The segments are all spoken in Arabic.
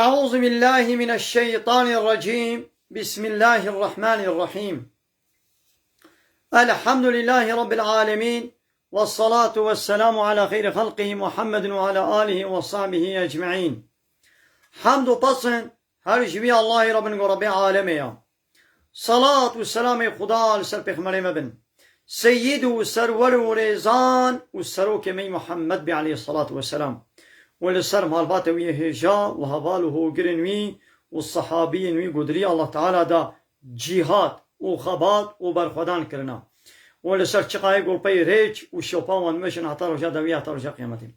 أعوذ بالله من الشيطان الرجيم. بسم الله الرحمن الرحيم. الحمد لله رب العالمين، والصلاة والسلام على خير خلقه محمد وعلى آله وصحبه أجمعين. حمد و پسند هر جوی الله رب رب عالمه. صلاة و سلام خدا لسر پیغمبر مبن سید و سرور و ریزان و سروک می محمد علیه الصلاة والسلام ولسر مالبات وی هجا و حوال و گرنوی و صحابی نوی قدری الله تعالی دا جهاد و خبات و برخودان کرنا ولسر چقای گلپی ریچ و شوپاوان مشن حتی رجا دوی حتی رجا قیامتی.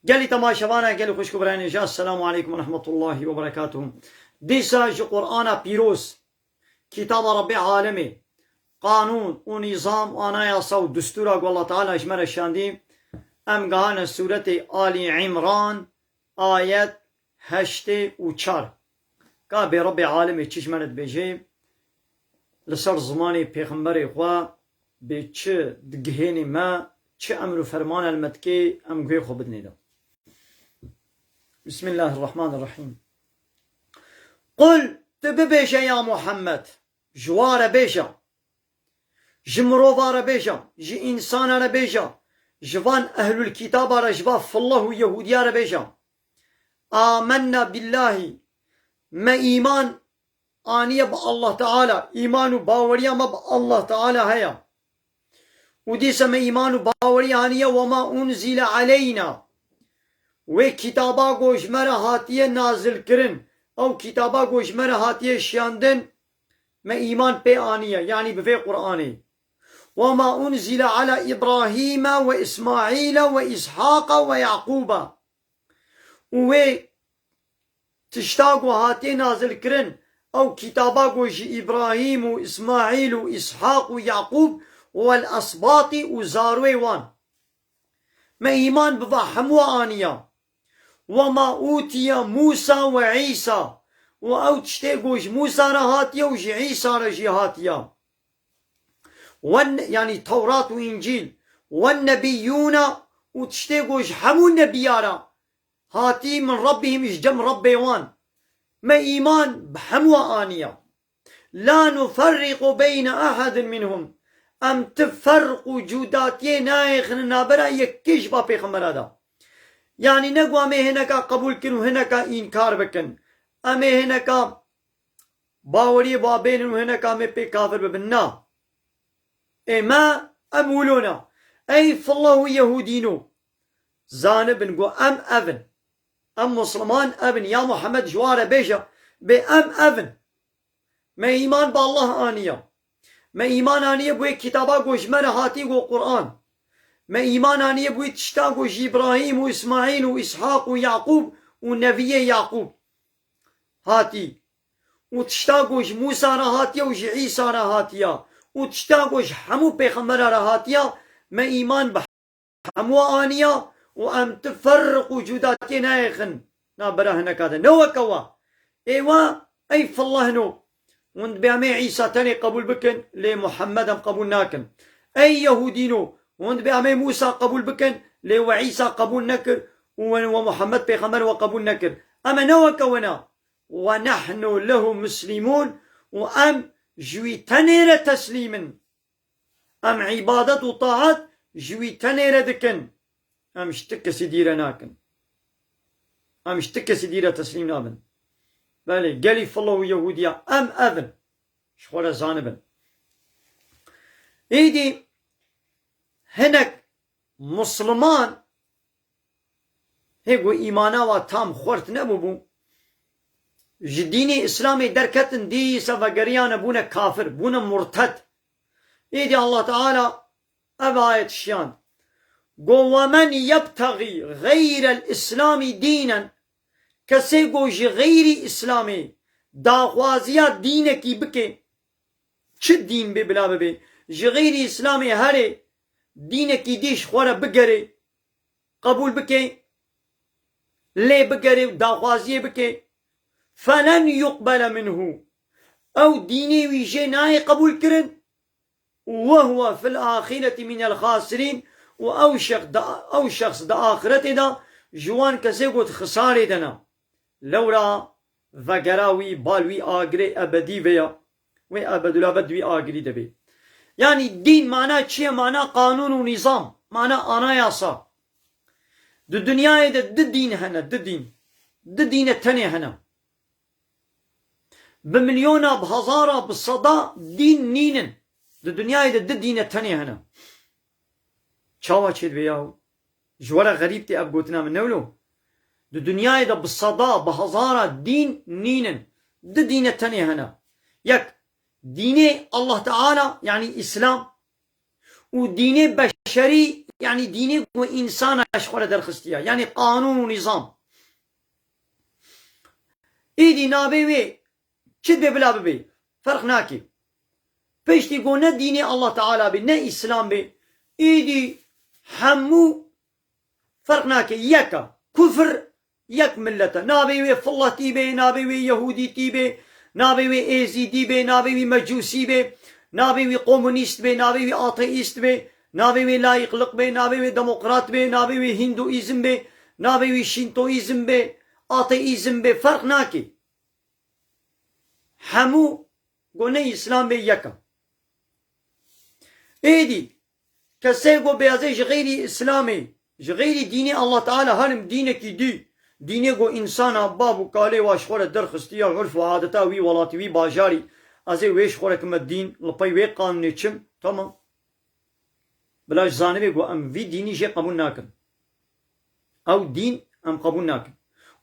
گلی تماشاوانا گلی خوشکو برای نجا. السلام علیکم و رحمت الله و برکاته. دیسا جو قرآن پیروز کتاب رب عالمی قانون و نظام و آنایاسا و دستورا گو الله تعالی اجمر شاندیم. ام گهان سورت آل عمران آیت 84 که به رب عالمی چشمانت بجیم لسر زمانی پیغمبر خواه به چه دگهین ما چه امر و فرمان المتکی ام گوی خوب بدنیده. بسم الله الرحمن الرحیم. قل تببیشه یا محمد جوار بیشه جمروفار بیشه جی انسان بیشه جوان أهل الكتاب رجبا فالله يهوديا ربيجا آمنا بالله ما إيمان آنية بالله تعالى إيمان باوريا ما بالله تعالى هيا وديس ما إيمان باوريا آنية وما أنزل علينا وكتابا قوش مرا هاتية نازل كرن أو كتابا قوش مرا هاتية شياندن ما إيمان بي آنية يعني بفي قرآني وما أنزل على إبراهيم وإسماعيل وإسحاق ويعقوب و تشتاق هاتي نازل كرن أو كتابا قوش إبراهيم وإسماعيل وإسحاق ويعقوب والأسباط وزاروي وان ما إيمان بفهم وآنيا وما أوتي موسى وعيسى وأو تشتاقوش موسى رهاتيا وش عيسى رجيهاتيا يعني توراة وإنجيل والنبيون وتشتيقوش حمو النبيارا هاتي من ربهم إجدم ربيوان ما إيمان بحمو آنيا لا نفرق بين أحد منهم أم تفرق جوداتي نايخن نابرا يكيش با پیغمبر هذا يعني نقوى أمي هنكا قبول كن وهنكا إنكار بكن أمي هنكا باوري بابين وهنكا أمي بي كافر ببنا ما أمولونا أي فالله يهودينو زانب نقول أم أبن أم مسلمان أبن يا محمد جوار بيجا بأم أبن ما إيمان بالله آنيا ما إيمان آنيا بوي كتابا قوش مرهاتي قو قرآن ما إيمان آنيا بوي تشتا قوش إبراهيم وإسماعيل وإسحاق ويعقوب ونبي يعقوب هاتي وتشتا قوش موسى رهاتيا وش عيسى رهاتيا وتشتاقوش حمو پیغمبر رهاتيا ما إيمان بحمو آنيا وأم تفرق جوداتي نايخن نابرا هناك هذا نوى كوا ايوا اي فالله نو وند بيامي عيسى تاني قبول بكن لمحمد قبول ناكن اي يهودينو وند بيامي موسى قبول بكن لوعيسى قبول نكر ومحمد پیغمبر وقبول نكر اما نوى كونا ونحن له مسلمون وأم جوي تنير تسليما أم عبادة وطاعات جوي تنير دكن أم اشتك سدير ناكن أم اشتك سدير تسليم نابن بله قالي فالله يهوديا أم أذن شخورة زانبن ايدي هناك مسلمان هيقو إيمانا وتام خورت نبو جديني إسلامي دركتن دي سفقريان بونا كافر بونا مرتد إيدي الله تعالى أبايت الشيان قو ومن يبتغي غير الإسلام دينا كسي قوش غير إسلامي داخوازيات دينكي بكي چه دين ببلا ببي غير إسلامي هاري دينكي ديش خورا بقري قبول بكي لي بقري داخوازيه بكي فلن يقبل منه أو ديني ويجيناي قبول كرن وهو في الآخرة من الخاسرين أو شخص دا آخرته دا جوان کسی گوت خساری دنا لورا وگراوی بالوی آگری ابدی ویا و ابدالابد وی آگری دبی. يعني دين معناه چیه؟ معناه قانون و نظام، معناه anayasa. دو دنیای ده دین هنه، ده دین تنه هنه. بمليونا بهزارة بالصدا دين نينن. دو دنیای ده دین تنه هنه. چاوا چید بیاو؟ جوارا غریب تی اب گوتنا من نولو. دو دنیای ده بالصدا بهزارة دين نينن. ده دين تنه هنه. یک دين الله تعالى يعني إسلام، ودين بشري يعني دين وإنسان أشخر درخستيا يعني قانون ونظام. إيدي نابي وي شد بي بلا بي فرق ناكي بيشتي قو نا دين الله تعالى بي نا إسلام بي إيدي حمو فرق ناكي يكا كفر يك ملته نابي وي فلتي بي نابي وي يهودي تي بي نابي وي ايزيدي بي نابي وي مجوسي بي نابي وي كومونيست بي نابي وي آتيست بي نابي وي لايقلق بي نابي وي ديمقراط بي نابي وي هندويزم بي نابي وي شينتويزم بي آتيزم بي فرق ناكي حمو قولنا إسلام بي يكا ايدي كسيقو بيازي جغيري إسلامي جغيري ديني الله تعالى هرم دينك دي ديني قو إنسان بابو كالي واشخورة درخستيا عرف وعادتا وي ولاتي وي باجاري ازي ويش خورة كما الدين لباي وي قانوني چم تمام بلاش زانبي قو ام في ديني جي قبول ناكن او دين ام قبول ناكن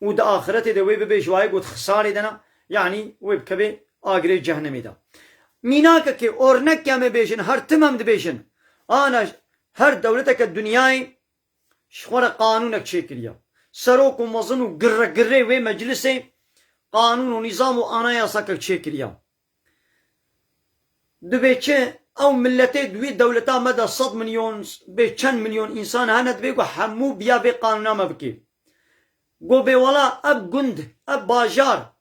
ودا آخرتي دا وي ببي شوائي قو تخساري دنا يعني وي بكبي آگري جهنمي دا ميناكا كي اورنك كامي بيشن هر تمام دبيشن انا هر دولتك الدنياي شخورة قانونك شكريا سروك ومظن وقرة وي مجلسي قانون ونظام وانayasa شكريا دبيتش او ملتي دوي دولتا مدى 100 مليون بيشن مليون انسان هاند بيقو حمو بيا بي قانونا ما بكي قو بي ولا اب قند اب باجار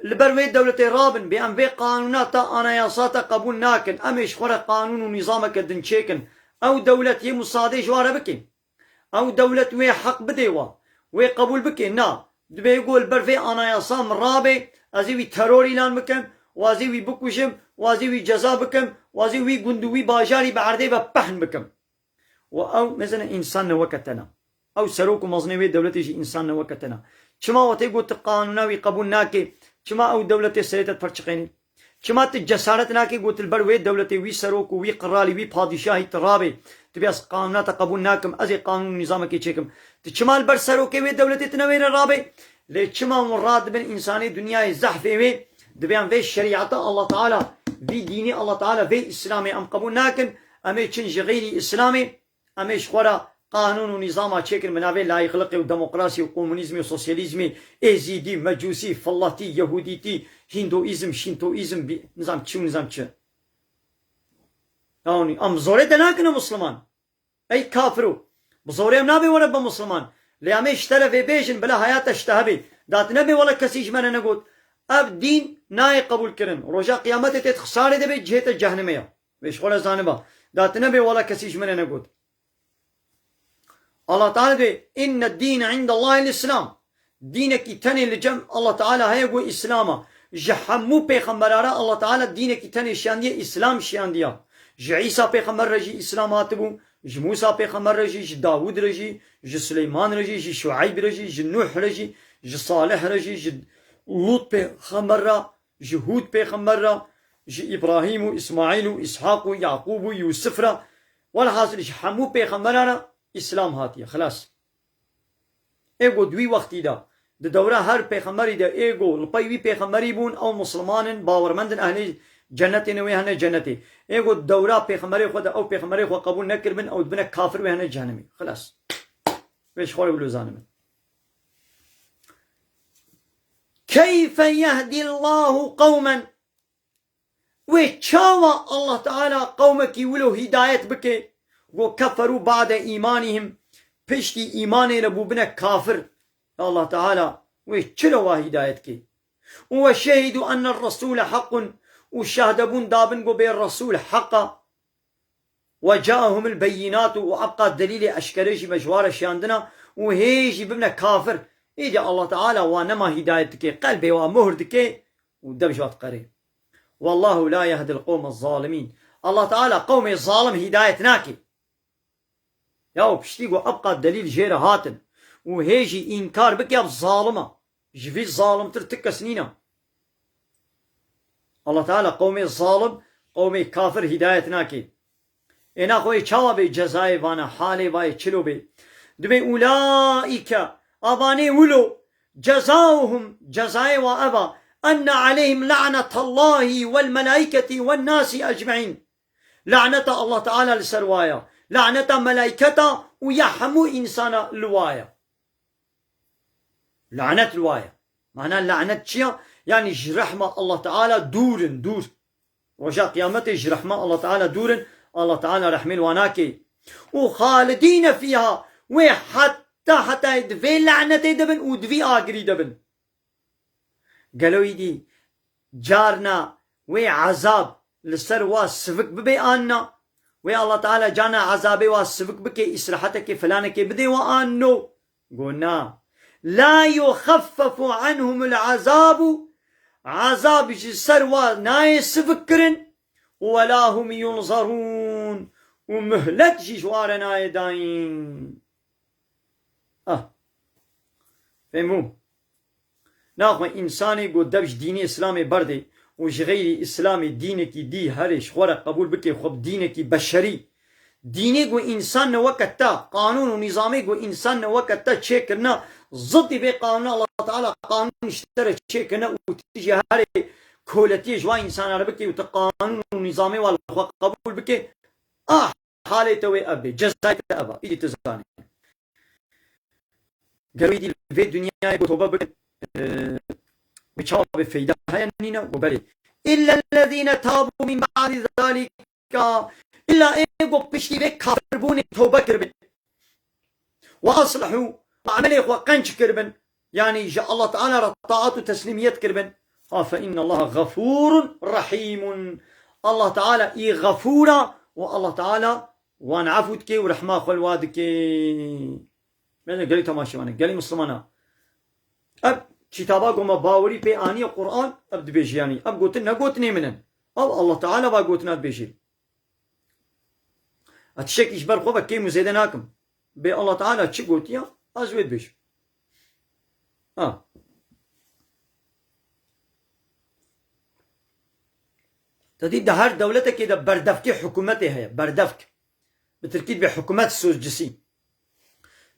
لبروي دولتي رابن بي ام بي قانوناتا انayasاتا قبول ناكن امش خورا قانون ونظامك دن شيكن او دولتي مصادي جوارا بكي او دولت وي حق بديوا وي قبول بكي نا دبي يقول برفي انayasa مرابي ازي وي تروري لان بكم وازي وي بكوشم وازي وي جزا بكم وازي وي قندوي باجاري بعردي بحن بكم او مثلا انسان وقتنا او سروك مظنوي دولتي انسان وقتنا شما وتي قلت قانوناوي قبول ناكي شما او دولتي سيدت فرشقيني شما تجسارت ناكي قلت البروي دولتي وي سروك وي قرالي وي بادشاهي ترابي تبيس قانونات قبول ناكم ازي قانون نظامك يشيكم تشما البر سروكي وي دولتي تنوير الرابي ليشما مراد من انساني دنياي زحفي وي دبيان في الشريعة الله تعالى في ديني الله تعالى في اسلامي ام قبول ناكن امي تشنج غيري اسلامي امي شخورا قانون ونظام تشيكن منافي لا يخلقي وديمقراسي وكومونيزمي وسوسياليزمي ايزيدي مجوسي فلاتي يهوديتي هندويزم شينتويزم نظام تشو نظام تشو يعني ام زوري دناكنا مسلمان اي كافرو بزوري ام نابي ولا بمسلمان ليامي اشترى في بيجن بلا حياة اشتهبي دات نبي ولا كسيج من نقول اب دين ناي قبول كرن رجا قيامته تت خساره دبي جهه جهنميه ويش ولا زانبا دات نبي ولا كسيج من نقول الله تعالى دي ان الدين عند الله الاسلام دينك تاني لجم الله تعالى هيقول اسلاما جحمو پیغمبرارا الله تعالى دينك تاني شانديه اسلام شانديه عيسى پیغمبر رجي اسلامات بو موسى پیغمبر رجي داود رجي سليمان رجي شعيب رجي نوح رجي صالح رجي لوط پیغمبر هود پیغمبر ابراهيم واسماعيل واسحاق ويعقوب ويوسف ولا حاصل حمو پیغمبرارا اسلام هاتيه خلاص ايغو دوي وقتي دا د دوره هر پیغمبري دا ايغو لپايوي پیغمبري بون او مسلمانن باورمندن اهل جنتي نوي هنه جنتي ايغو دوره پیغمبري خود او پیغمبري خو قبول نكر من او بنا كافر وهنه جهنمي خلاص ويش خوري بلوزانم كيف يهدي الله قوما وچاوا الله تعالى قومك ولو هداية بك وكفروا بعد إيمانهم پشتی ایمان لبو بنا كافر الله تعالى وچلوا هدايتك وشهدوا أن الرسول حق وشهدبون دابن قو بين الرسول حقا وجاءهم البينات وأبقى الدليل أشكريش مجوار شاندنا وهيجي بمنا كافر إيجا الله تعالى وانما هدايتك قلبي ومهردك ودبش واتقري. والله لا يهدي القوم الظالمين. الله تعالى قوم الظالم هدايتناكي ياو بشتيقو أبقى الدليل جيرة هاتن وهيجي إنكار بك يا الظالمة جفي الظالم ترتك سنينة. الله تعالى قومي الظالم قومي كافر هدايتناكي إنا خوي چاوبي جزائي وانا حالي واي چلو بي دبي أولئك أباني ولو جزاؤهم جزائي وأبا أن عليهم لعنة الله والملائكة والناس أجمعين. لعنة الله تعالى لسروايا لعنة ملائكة ويحمو إنسان الوايا. لعنة الوايا معناه لعنة شيء يعني جرحمة الله تعالى دور وجاء قيامته جرحمة الله تعالى دور الله تعالى رحمه واناكي وخالدين فيها حتى يدفي لعنة دبن ودفي آقري دبن. قالوا يدي جارنا عذاب لسر واسفك ببي آنا الله تعالى جانا عذابي واسفك بكي إسرحتك فلانك بدي وآنو قلنا لا يخفف عنهم العذاب عذاب جسر وناي سفكرن ولا هم ينظرون ومهلت جوار ناي داين. فهمو ناخو إنساني قد دبش ديني إسلامي بردي وش غير إسلامي دينك دي هرش خورا قبول بكي خب دينك بشري ديني قو إنسان وقتا قانون ونظامي قو إنسان وقتا تشيكرنا ضد بي قانون الله تعالى قانون اشترى تشيكرنا وتيجي هاري كولتي جوا إنسان عربكي وتقانون ونظامي والخوا قبول بكي حالي توي أبي جزاك أبا إيدي تزاني قالوا يدي في الدنيا بتوبة بك بشاب فيدا هاي نينا وبلي إلا الذين تابوا من بعد ذلك إلا إيجو بشتي بك كاربون توبة كربن وأصلحوا وعملوا وقنش كربن يعني جاء الله تعالى طاعات وتسليميات كربن فإن الله غفور رحيم. الله تعالى إي غفورا والله تعالى وان عفوتك ورحمة خلوادك. من قالي تماشي وانا قالي مسلمانا أب كتابا قوما باوري بي آني القرآن أبد بيجي يعني أب قوتنا قوتني منن أو الله تعالى با قوتنا بيجي أتشك إشبار خوبا كي مزيدناكم بي الله تعالى تشك قوتيا أزويد بيجي تدي ده هر دولتك كده بردفك حكومتي هي بردفك بتركيد بحكومات السوجسي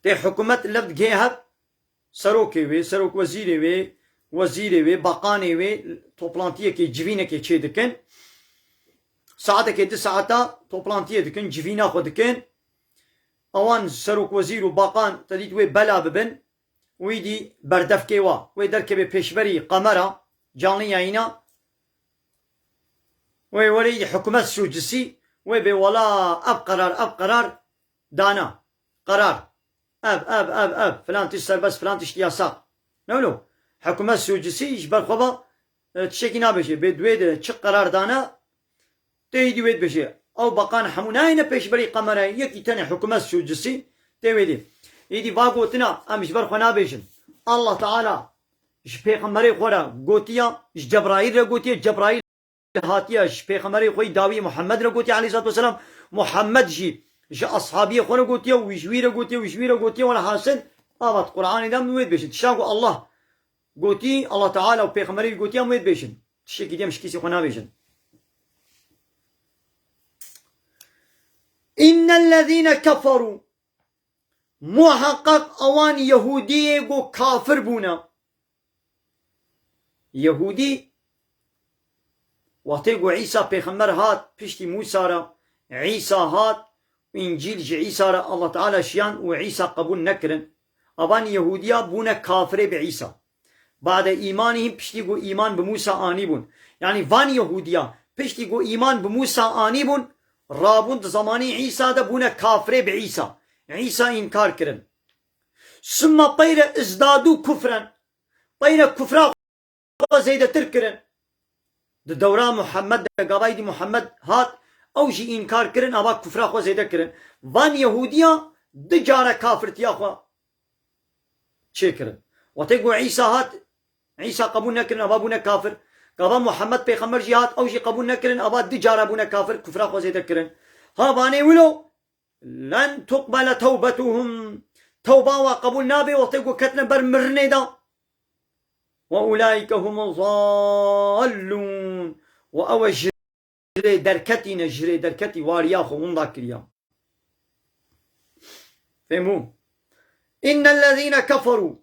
تي حكومات اللفت جيها سروكي وي سروك وزيري وي باقاني وي توبلانتيه كي جفينه كي تشي دكن ساعته كي 2 ساعتا توبلانتيه دكن جفينه خو دكن اوان سروك وزير وباقان تديت وي بلا ببن ويدي بردفكي وي دركبي بيشبري قمره جانلي ياينا وي ولي حكومات سوجسي وي بي ولا اب قرار دانا قرار اب فلان تشتر بس فلان تشتي يساق نو حكومة سوجسي يجبر خبا تشكي نابشي بدويد تشق قرار دانا تيدي ويد بشي او بقان حموناينا بيش بري قمراي يكي تاني حكومة سوجسي تيويدي يدي باقوتنا امش بر خنا بيشن الله تعالى اش بيغمري خورا قوتيا اش جبرائيل قوتيا جبرائيل هاتيا اش بيغمري خوي داوي محمد قوتيا عليه الصلاة والسلام محمد جي أصحابي خورا قوتيا ويشويرا قوتيا ولا حاسن آبات قرآن دام ويد بيشن تشاقو الله قوتي الله تعالى وبيغمري قوتيا ويد بيشن تشيكي ديام شكيسي خنا بيشن إن الذين كفروا محقق أوان يهودي قو كافر بونا يهودي وقتی گو عیسی پیغمبر هات پشتی موسی را عیسی هات انجیل جی عیسی را الله تعالی شیان و عیسی قبول نکرن ابان یهودیا بونه کافره به عیسی بعد ایمانهم پشتی گو ایمان به موسی آنی بون یعنی وان یهودیا پشتی گو ایمان به موسی آنی بون رابوند زمانی عیسی ده بونه کافره به عیسی عیسی انکار کرن ثم طير ازدادوا كفرا طير كفرا زيادة تركرن دوران محمد قبايد محمد هات او جي انكار كرن ابا كفرا خو زيادة كرن وان يهوديا دجارة كافر تياخوا چه كرن وتقول عيسى هات عيسى قبول نكرن أبابونا كافر قبا محمد بيغمبر جهات أو جي قبول نكرن أبا دجار أبونا كافر كفر خوزي تكرن ها باني ولو لن تقبل توبتهم توبة وقبول نابي وتقول كتنا برمرني دا وأولئك هم الضالون وأو جري دركتي نجري دركتي وارياخو من ذاكريا فهموا إن الذين كفروا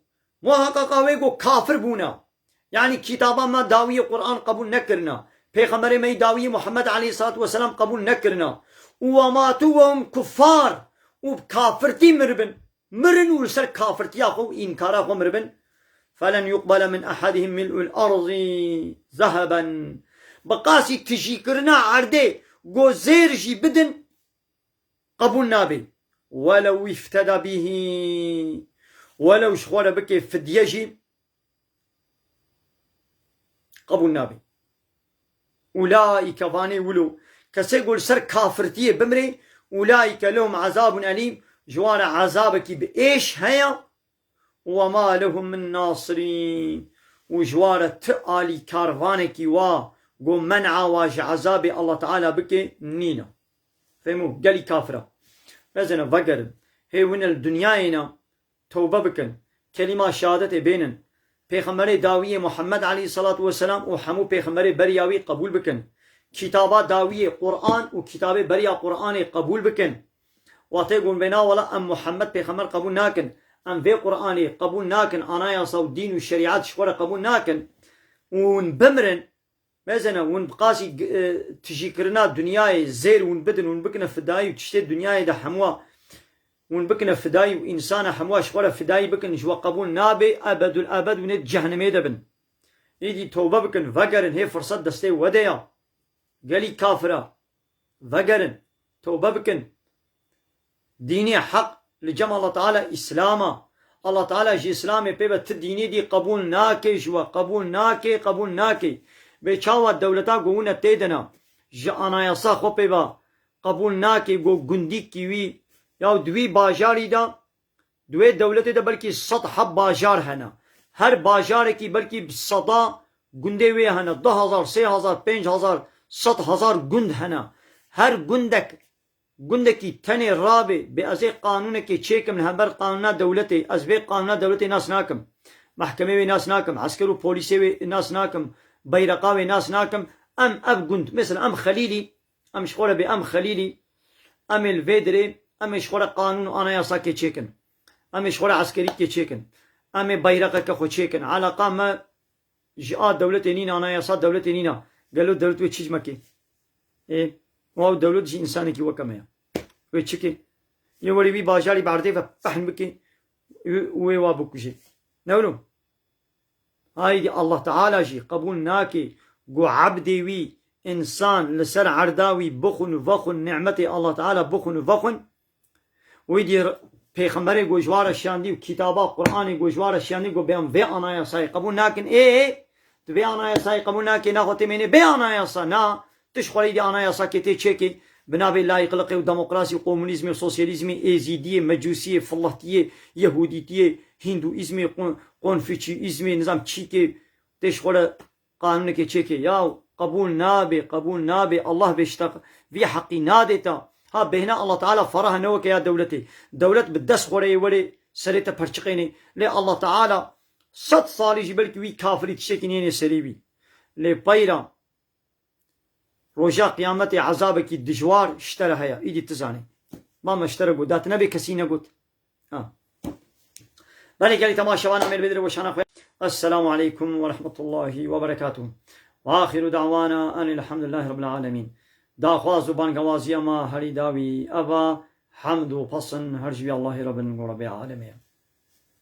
محققا ويقو كافر بونا يعني كتابا ما داوي قرآن قبول نكرنا پیغمبر ما داوي محمد عليه الصلاة والسلام قبول نكرنا وماتوا وهم كفار وبكافرتي مرن ولسر كافرتي أخو إنكارا أخو مربن فلن يقبل من أحدهم ملء الأرض ذهبا بقاسي تشيكرنا عرده قو زيرجي بدن قبول نابي ولو افتدى به ولو شخوره بكي فديجي قبول نابي أولئك باني ولو كسيقول سر كافرتيه بمري أولئك لهم عذاب أليم جوار عذابك بإيش هيا وما لهم من ناصرين وجوار تقالي كاروانك قو منع واج عذاب الله تعالى بك نينا فهموا قالي كافرة لازم فقر هي وين الدنيا توبة بكن كلمة شهادة بينن پیغمبر داوی محمد عليه الصلاة والسلام وحمو پیغمبر برياوي قبول بكن كتابة داوي قرآن وكتابة بريا قرآن قبول بكن واتقون بنا ولا أم محمد پیغمبر قبول ناكن أم في قرآن قبول ناكن أنا يصو الدين والشريعات شورة قبول ناكن ونبمرن مازنا ونبقاسي تجيكرنا الدنيا زير ونبدن ونبكنا فداي وتشتي الدنيا دا حموا ونبكنا فداي وإنسان حموا شورة فداي بكن جوا قبول نابي أبد الأبد ونت جهنم يدبن يدي توبة بكن فقرن هي فرصة دستي وديا قالي كافرة فقرن توبة بكن ديني حق لجمع الله تعالى إسلاما الله تعالى جي إسلامي بيبا تديني دي قبول ناكي جوا قبول ناكي قبول ناكي بيشاوة دولتا قونا تيدنا جانا يصا خو بيبا قبول ناكي قو قندي كيوي ياو دوي باجاري دا دوي دولتي دا بلكي سطح باجار هنا هر باجار کی بلكي بصدا قندي وي هنا 10,000 3,000 5,000 7,000 قند هنا هر قندكي تاني رابي بأزي قانونكي تشيكم لهبر قانونات دولتي أزبي قانونات دولتي ناس ناكم محكمة ناس ناكم عسكرو بوليسي ناس ناكم بيرقاوي ناس ناكم أم أب قند مثل أم خليلي أم شخورة بأم خليلي أم الفيدري أم شخورة قانون أنا ياسا كي تشيكن أم شخورة عسكري كي تشيكن أم بيرقا كخو تشيكن على قام جاء دولتي نينا أنا ياسا دولتي نينا قالوا دولتي تشيج مكي إيه وهو دولت جي إنساني كي وكمية ويتشكي يوري بي باجاري باردي فبحن بكي ويوابوكو شي نولو هاي دي الله تعالى جي قبول ناكي قو عبدي وي إنسان لسر عرداوي بخن وفخن نعمتي الله تعالى بخن وفخن ويدي پیغمبر قو جوار الشاندي وكتابة قرآني قو جوار الشاندي قو بيان في أنا يساي قبول ناكن إيه تبي أنا يساي قبول ناكي ناخوتي مني بي أنا يسا نا تشخوري دي أنا يسا كي تشيكي بنابي الله يقلقي وديمقراطي وكومونيزمي وسوسياليزمي ايزيدية مجوسية فلسطية يهودية هندوإزمي قونفوشيزمي نظام تشيكي تشخورة قانونك تشيكي يا قبول نابي الله بيشتاق في حقي نادتا ها بهنا الله تعالى فرها نوك يا دولتي دولة بدس خوري ولي سريتا برشقيني لي الله تعالى 100 صالي جبلك وي كافري تشيكينيني سريبي لي بايرا روجا قيامتي عذابك الدجوار اشترى هيا ايدي تزاني ماما اشترى قدات نبي كسينا قد بلي قالي تماشى وانا من البدر وشانا السلام عليكم ورحمة الله وبركاته واخر دعوانا ان الحمد لله رب العالمين دا خوازو بانقوازي ما هري داوي ابا حمد و پسن هرجوي الله رب العالمين